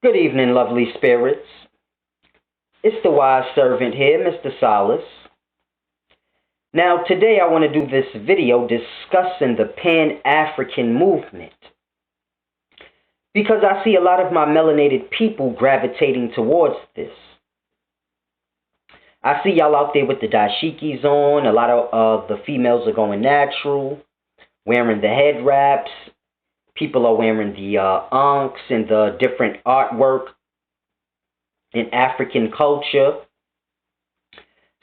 Good evening, lovely spirits. It's the wise servant here, Mr. Solace. Now, today I want to do this video discussing the Pan-African movement because I see a lot of my melanated people gravitating towards this. I see y'all out there with the dashikis on. A lot of the females are going natural, wearing the head wraps. People are wearing the ankhs and the different artwork in African culture.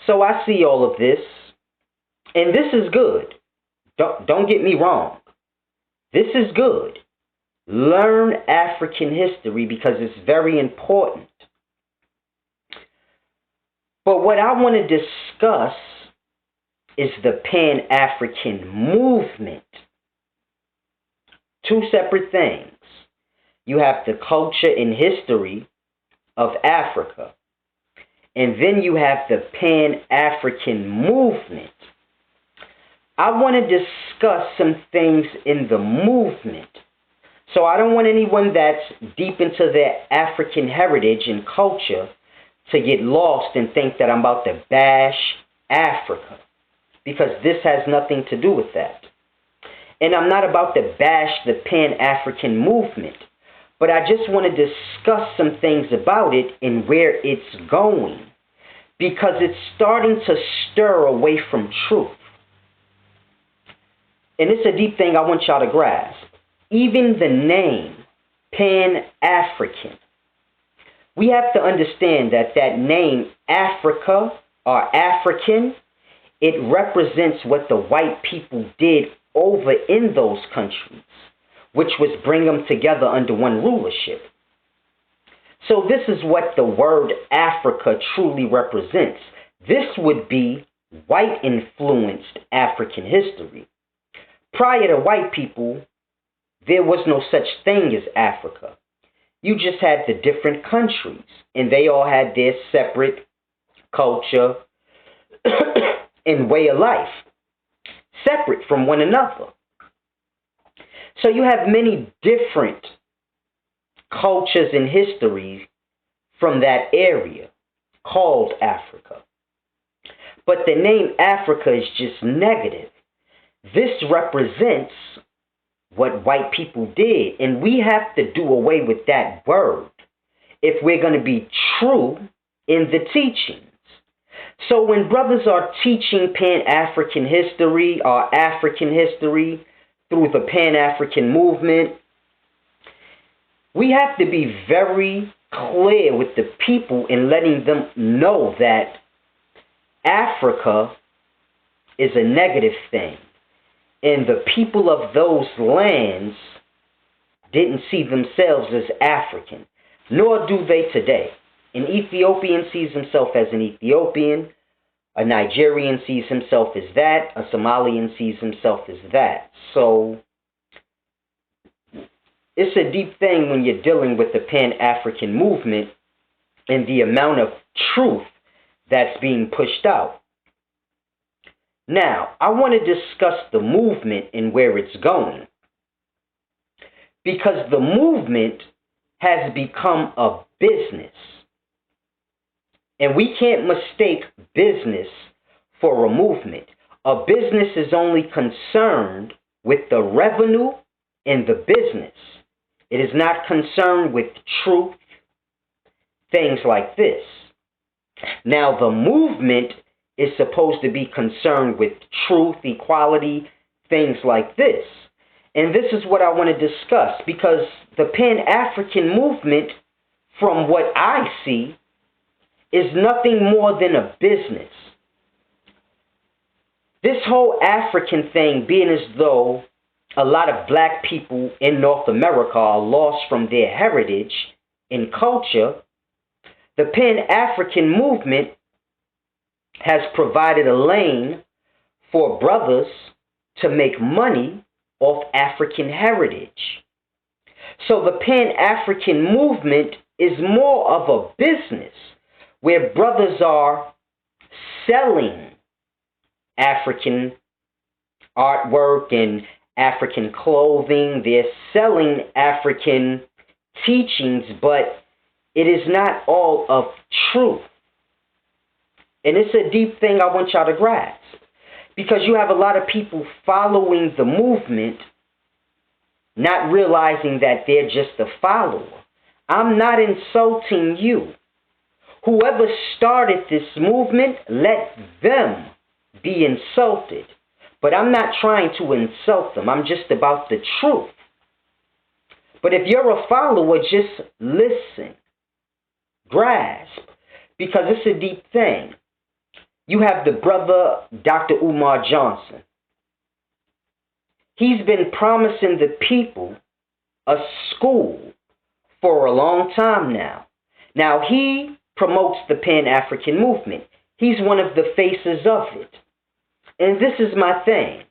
So I see all of this, and this is good. Don't get me wrong. This is good. Learn African history because it's very important. But what I want to discuss is the Pan-African movement. Two separate things. You have the culture and history of Africa, and then you have the Pan-African movement. I want to discuss some things in the movement. So I don't want anyone that's deep into their African heritage and culture to get lost and think that I'm about to bash Africa, because this has nothing to do with that. And I'm not about to bash the Pan-African movement, but I just want to discuss some things about it and where it's going, because it's starting to stir away from truth. And it's a deep thing I want y'all to grasp. Even the name, Pan-African, we have to understand that that name, Africa or African, it represents what the white people did over in those countries, which was bring them together under one rulership. So this is what the word Africa truly represents. This would be white-influenced African history. Prior to white people, there was no such thing as Africa. You just had the different countries, and they all had their separate culture and way of life, separate from one another. So you have many different cultures and histories from that area called Africa. But the name Africa is just negative. This represents what white people did, and we have to do away with that word if we're going to be true in the teachings. So when brothers are teaching Pan-African history or African history through the Pan-African movement, we have to be very clear with the people in letting them know that Africa is a negative thing. And the people of those lands didn't see themselves as African, nor do they today. An Ethiopian sees himself as an Ethiopian. A Nigerian sees himself as that. A Somalian sees himself as that. So it's a deep thing when you're dealing with the Pan-African movement and the amount of truth that's being pushed out. Now, I want to discuss the movement and where it's going, because the movement has become a business. And we can't mistake business for a movement. A business is only concerned with the revenue and the business. It is not concerned with truth, things like this. Now, the movement is supposed to be concerned with truth, equality, things like this. And this is what I want to discuss, because the Pan-African movement, from what I see, is nothing more than a business. This whole African thing being as though a lot of black people in North America are lost from their heritage and culture, the Pan-African movement has provided a lane for brothers to make money off African heritage. So the Pan-African movement is more of a business where brothers are selling African artwork and African clothing. They're selling African teachings, but It is not all of truth. And it's a deep thing I want y'all to grasp. Because you have a lot of people following the movement, not realizing that they're just a follower. I'm not insulting you. Whoever started this movement, let them be insulted. But I'm not trying to insult them. I'm just about the truth. But if you're a follower, just listen. Grasp. Because it's a deep thing. You have the brother Dr. Umar Johnson. He's been promising the people a school for a long time now. Now, he promotes the Pan-African movement. He's one of the faces of it. And this is my thing.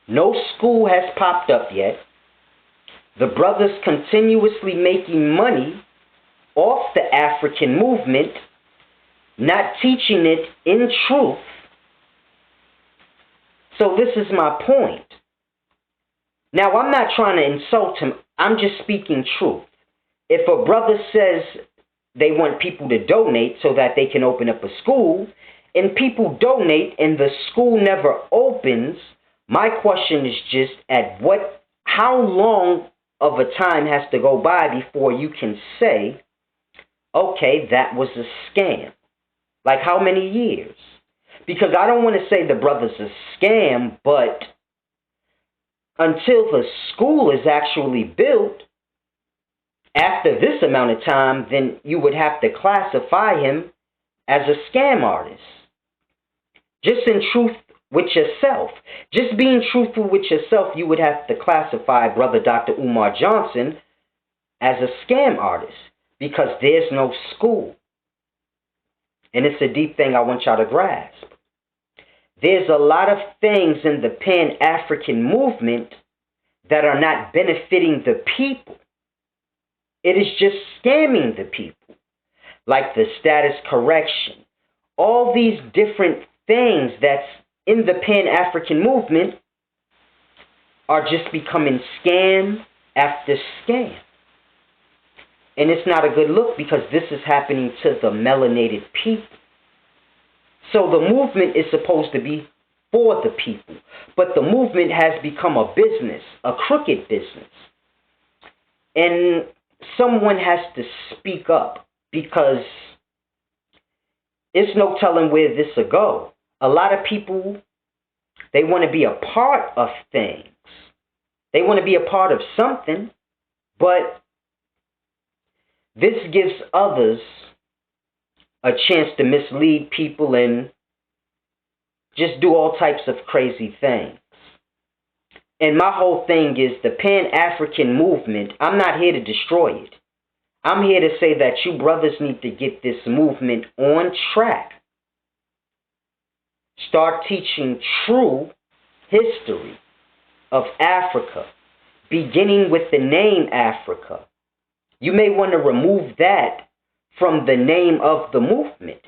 No school has popped up yet. The brother's continuously making money off the African movement, not teaching it in truth. So this is my point. Now, I'm not trying to insult him. I'm just speaking truth. If a brother says they want people to donate so that they can open up a school, and people donate and the school never opens, my question is just how long of a time has to go by before you can say, okay, that was a scam? Like how many years? Because I don't want to say the brother's a scam, but until the school is actually built, after this amount of time, then you would have to classify him as a scam artist. Just in truth with yourself. Just being truthful with yourself, you would have to classify brother Dr. Umar Johnson as a scam artist because there's no school. And it's a deep thing I want y'all to grasp. There's a lot of things in the Pan-African movement that are not benefiting the people. It is just scamming the people, like the status correction. All these different things that's in the Pan-African movement are just becoming scam after scam. And it's not a good look because this is happening to the melanated people. So the movement is supposed to be for the people, but the movement has become a business, a crooked business. And someone has to speak up because it's no telling where this will go. A lot of people, they want to be a part of things. They want to be a part of something, but this gives others a chance to mislead people and just do all types of crazy things. And my whole thing is the Pan-African movement, I'm not here to destroy it. I'm here to say that you brothers need to get this movement on track. Start teaching true history of Africa, beginning with the name Africa. You may want to remove that from the name of the movement.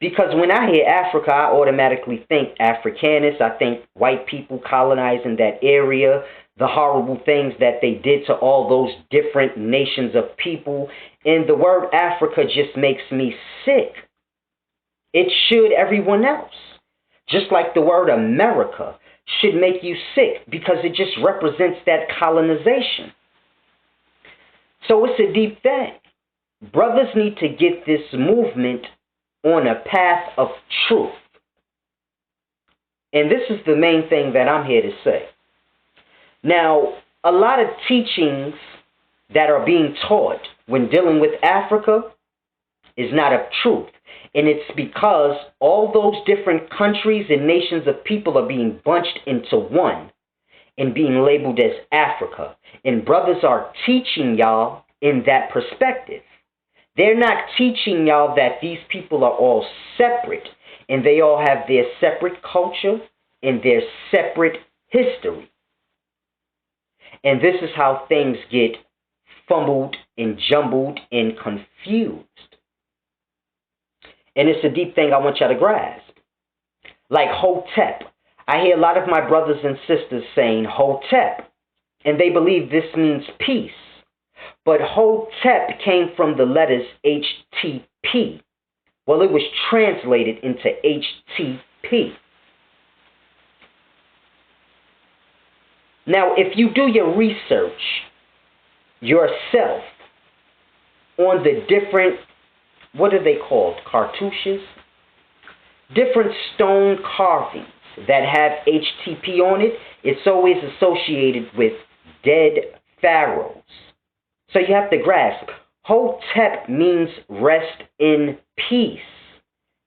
Because when I hear Africa, I automatically think Africanus. I think white people colonizing that area, the horrible things that they did to all those different nations of people. And the word Africa just makes me sick. It should everyone else. Just like the word America should make you sick because it just represents that colonization. So it's a deep thing. Brothers need to get this movement on a path of truth. And this is the main thing that I'm here to say. Now, a lot of teachings that are being taught when dealing with Africa is not of truth. And it's because all those different countries and nations of people are being bunched into one and being labeled as Africa. And brothers are teaching y'all in that perspective. They're not teaching y'all that these people are all separate and they all have their separate culture and their separate history. And this is how things get fumbled and jumbled and confused. And it's a deep thing I want y'all to grasp. Like Hotep. I hear a lot of my brothers and sisters saying Hotep. And they believe this means peace. But Hotep came from the letters HTP. Well, it was translated into HTP. Now, if you do your research yourself on the different, what are they called, cartouches? Different stone carvings that have HTP on it, it's always associated with dead pharaohs. So you have to grasp, Hotep means rest in peace,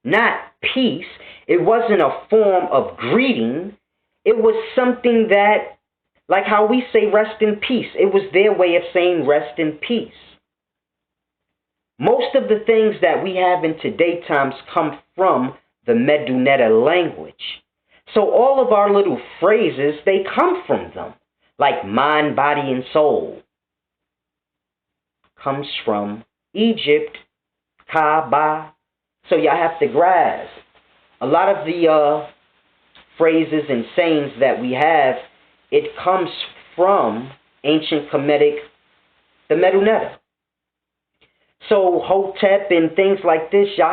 not peace. It wasn't a form of greeting. It was something that, like how we say rest in peace, it was their way of saying rest in peace. Most of the things that we have in today's times come from the Medunetta language. So all of our little phrases, they come from them, like mind, body, and soul. Comes from Egypt, Kaaba. So y'all have to grasp. A lot of the phrases and sayings that we have, it comes from ancient Kemetic, the Medunetta. So Hotep and things like this, y'all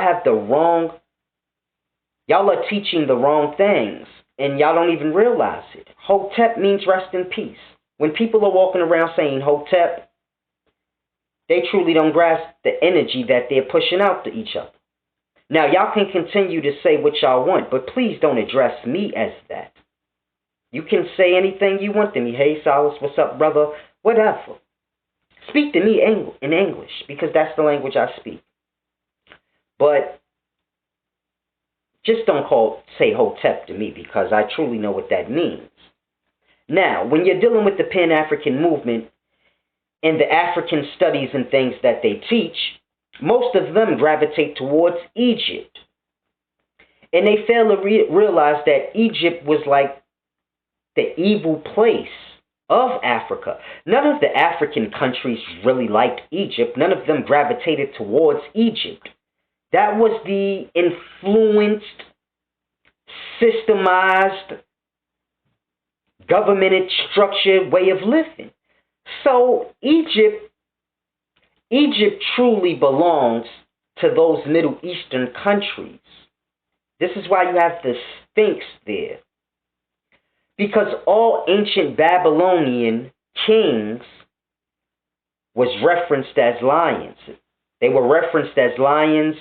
are teaching the wrong things, and y'all don't even realize it. Hotep means rest in peace. When people are walking around saying Hotep, they truly don't grasp the energy that they're pushing out to each other. Now, y'all can continue to say what y'all want, but please don't address me as that. You can say anything you want to me. Hey, Silas, what's up, brother? Whatever. Speak to me in English, because that's the language I speak. But just don't say Hotep to me, because I truly know what that means. Now, when you're dealing with the Pan-African movement and the African studies and things that they teach, most of them gravitate towards Egypt. And they fail to realize that Egypt was like the evil place of Africa. None of the African countries really liked Egypt. None of them gravitated towards Egypt. That was the influenced, systemized, governmented, structured way of living. So Egypt truly belongs to those Middle Eastern countries. This is why you have the Sphinx there. Because all ancient Babylonian kings was referenced as lions. They were referenced as lions.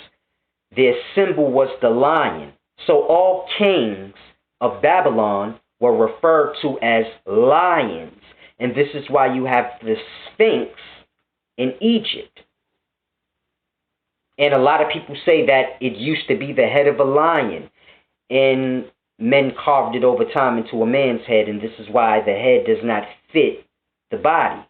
Their symbol was the lion. So all kings of Babylon were referred to as lions. And this is why you have the Sphinx in Egypt. And a lot of people say that it used to be the head of a lion, and men carved it over time into a man's head, and this is why the head does not fit the body.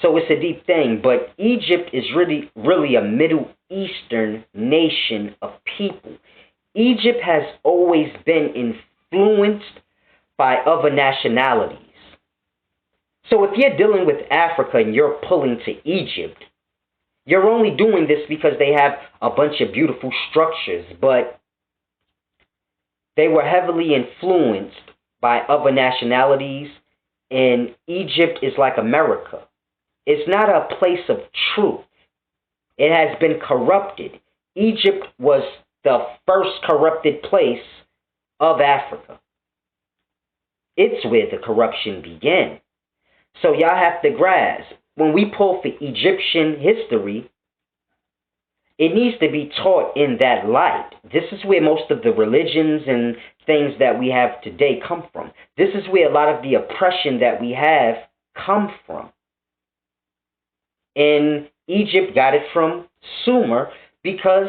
So it's a deep thing, but Egypt is really a Middle Eastern nation of people. Egypt has always been influenced by other nationalities. So if you're dealing with Africa and you're pulling to Egypt, you're only doing this because they have a bunch of beautiful structures, but they were heavily influenced by other nationalities, and Egypt is like America. It's not a place of truth. It has been corrupted. Egypt was the first corrupted place of Africa. It's where the corruption began. So y'all have to grasp, when we pull for Egyptian history, it needs to be taught in that light. This is where most of the religions and things that we have today come from. This is where a lot of the oppression that we have come from. And Egypt got it from Sumer, because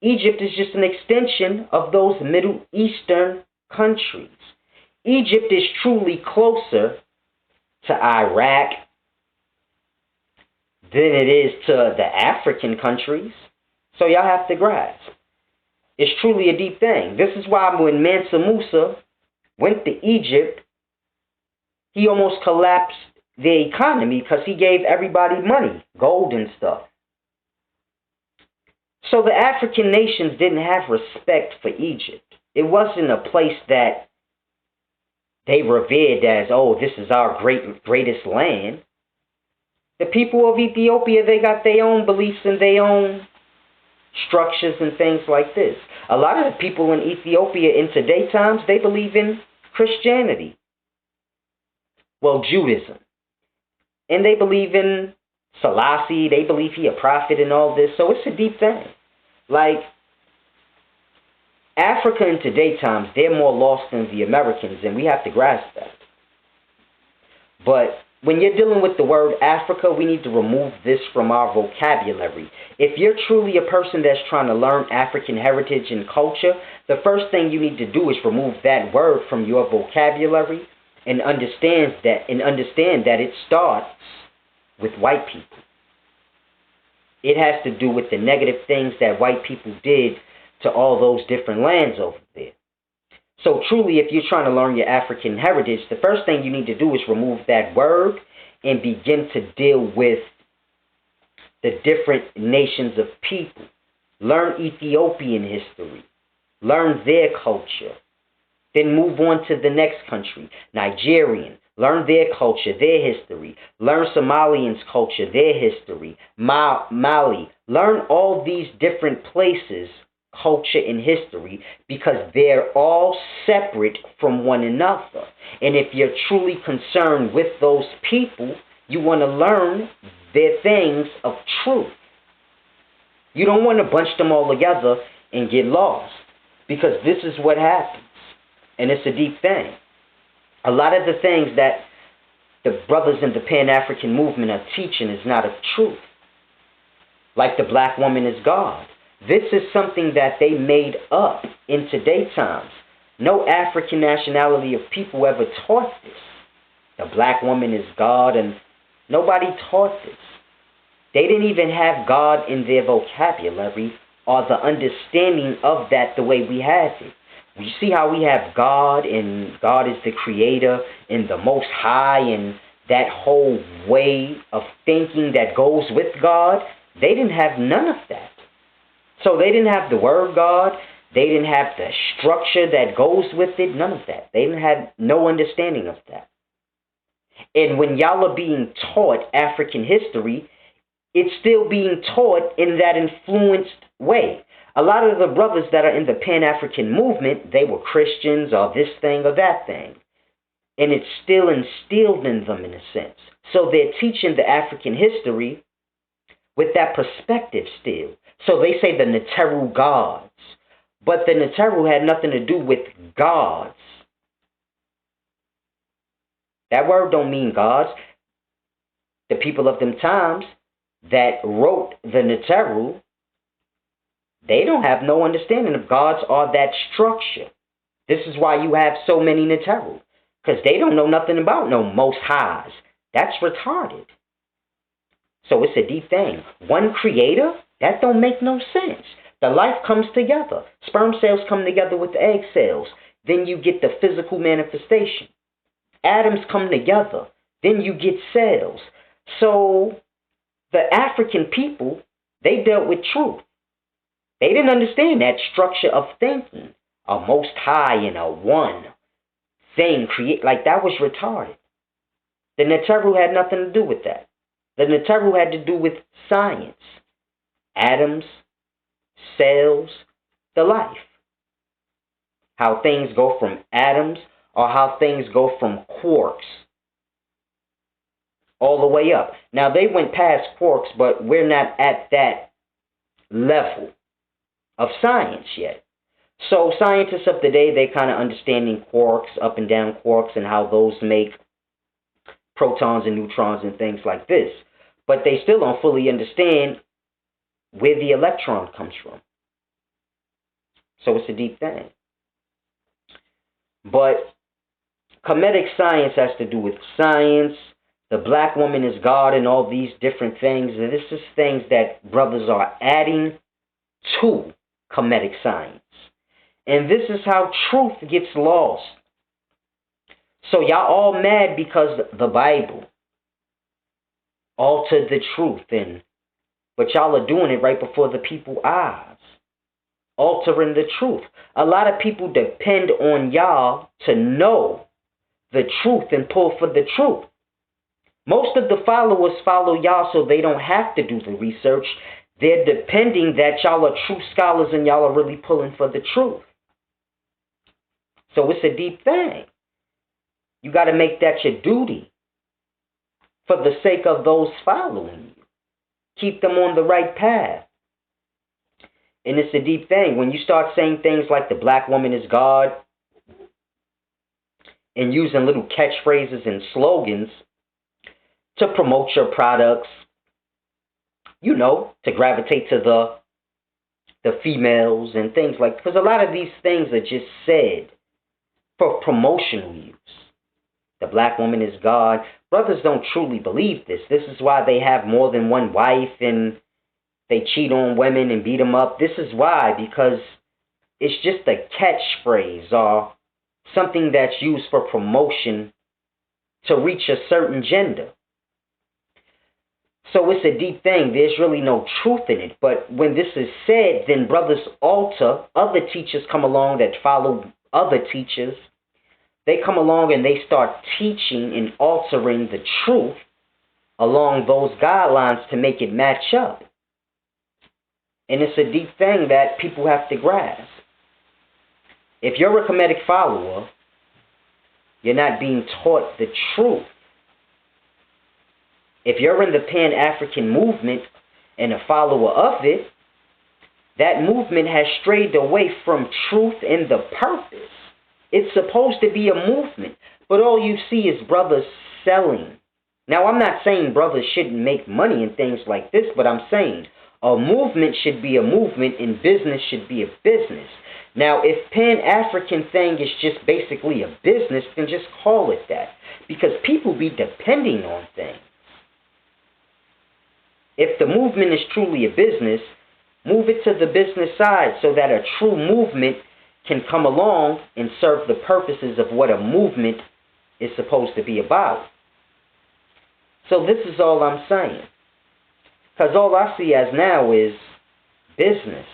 Egypt is just an extension of those Middle Eastern countries. Egypt is truly closer to Iraq than it is to the African countries. So y'all have to grasp. It's truly a deep thing. This is why when Mansa Musa went to Egypt, he almost collapsed the economy because he gave everybody money, gold and stuff. So the African nations didn't have respect for Egypt. It wasn't a place that they revered as, oh, this is our greatest land. The people of Ethiopia, they got their own beliefs and their own structures and things like this. A lot of the people in Ethiopia in today's times, they believe in Christianity. Well, Judaism. And they believe in Selassie. They believe he a prophet and all this. So it's a deep thing. Like, Africa in today's times, they're more lost than the Americans, and we have to grasp that. But when you're dealing with the word Africa, we need to remove this from our vocabulary. If you're truly a person that's trying to learn African heritage and culture, the first thing you need to do is remove that word from your vocabulary and understand that it starts with white people. It has to do with the negative things that white people did to all those different lands over there. So truly, if you're trying to learn your African heritage, the first thing you need to do is remove that word and begin to deal with the different nations of people. Learn Ethiopian history. Learn their culture. Then move on to the next country, Nigerian. Learn their culture, their history. Learn Somalians' culture, their history. Mali. Learn all these different places, culture and history, because they're all separate from one another. And if you're truly concerned with those people, you want to learn their things of truth. You don't want to bunch them all together and get lost, because this is what happens. And it's a deep thing. A lot of the things that the brothers in the Pan-African movement are teaching is not of truth. Like the black woman is God. This is something that they made up in today's times. No African nationality of people ever taught this. The black woman is God, and nobody taught this. They didn't even have God in their vocabulary or the understanding of that the way we have it. You see how we have God, and God is the creator and the most high, and that whole way of thinking that goes with God? They didn't have none of that. So they didn't have the word God. They didn't have the structure that goes with it. None of that. They didn't have no understanding of that. And when y'all are being taught African history, it's still being taught in that influenced way. A lot of the brothers that are in the Pan-African movement, they were Christians or this thing or that thing. And it's still instilled in them in a sense. So they're teaching the African history with that perspective still. So they say the Neteru gods. But the Neteru had nothing to do with gods. That word don't mean gods. The people of them times that wrote the Neteru, they don't have no understanding of gods or that structure. This is why you have so many Neteru. Because they don't know nothing about no most highs. That's retarded. So it's a deep thing. One creator? That don't make no sense. The life comes together. Sperm cells come together with the egg cells. Then you get the physical manifestation. Atoms come together. Then you get cells. So the African people, they dealt with truth. They didn't understand that structure of thinking. A most high and a one thing create, like that was retarded. The Neteru had nothing to do with that. The Neteru had to do with science. Atoms, cells, the life. How things go from atoms or how things go from quarks all the way up. Now they went past quarks, but we're not at that level of science yet. So scientists of the day, they kind of understanding quarks, up and down quarks, and how those make protons and neutrons and things like this. But they still don't fully understand where the electron comes from. So it's a deep thing. But Kemetic science has to do with science. The black woman is God and all these different things. And this is things that brothers are adding to Kemetic science. And this is how truth gets lost. So y'all all mad because the Bible altered the truth, but y'all are doing it right before the people's eyes, altering the truth. A lot of people depend on y'all to know the truth and pull for the truth. Most of the followers follow y'all so they don't have to do the research. They're depending that y'all are true scholars and y'all are really pulling for the truth. So it's a deep thing. You got to make that your duty for the sake of those following you. Keep them on the right path. And it's a deep thing. When you start saying things like the black woman is God and using little catchphrases and slogans to promote your products, you know, to gravitate to the females and things like, because a lot of these things are just said for promotional use. The black woman is God. Brothers don't truly believe this. This is why they have more than one wife and they cheat on women and beat them up. This is why, because it's just a catchphrase or something that's used for promotion to reach a certain gender. So it's a deep thing. There's really no truth in it. But when this is said, then brothers alter. Other teachers come along that follow other teachers. They come along and they start teaching and altering the truth along those guidelines to make it match up. And it's a deep thing that people have to grasp. If you're a Kemetic follower, you're not being taught the truth. If you're in the Pan-African movement and a follower of it, that movement has strayed away from truth and the purpose. It's supposed to be a movement, but all you see is brothers selling. Now, I'm not saying brothers shouldn't make money and things like this, but I'm saying a movement should be a movement and business should be a business. Now, if Pan-African thing is just basically a business, then just call it that, because people be depending on things. If the movement is truly a business, move it to the business side so that a true movement can come along and serve the purposes of what a movement is supposed to be about. So this is all I'm saying. Because all I see as now is business.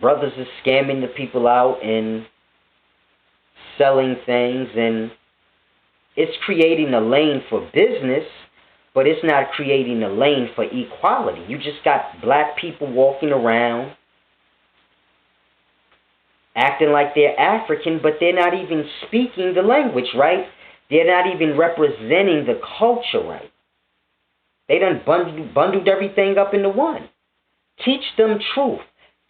Brothers are scamming the people out and selling things, and it's creating a lane for business, but it's not creating a lane for equality. You just got black people walking around acting like they're African, but they're not even speaking the language right. They're not even representing the culture right. They done bundled everything up into one. Teach them truth.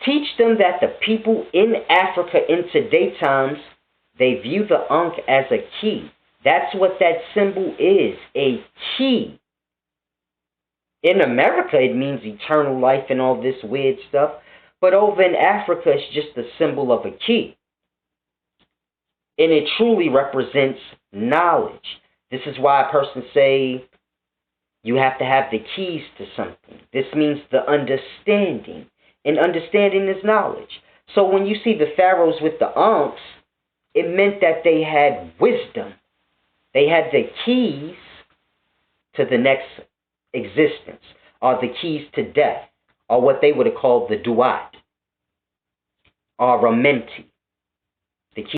Teach them that the people in Africa in today's times, they view the Ankh as a key. That's what that symbol is, a key. In America, it means eternal life and all this weird stuff. But over in Africa, it's just a symbol of a key. And it truly represents knowledge. This is why a person say you have to have the keys to something. This means the understanding. And understanding is knowledge. So when you see the pharaohs with the Ankhs, it meant that they had wisdom. They had the keys to the next existence, or the keys to death, or what they would have called the Duat, or Ramenti.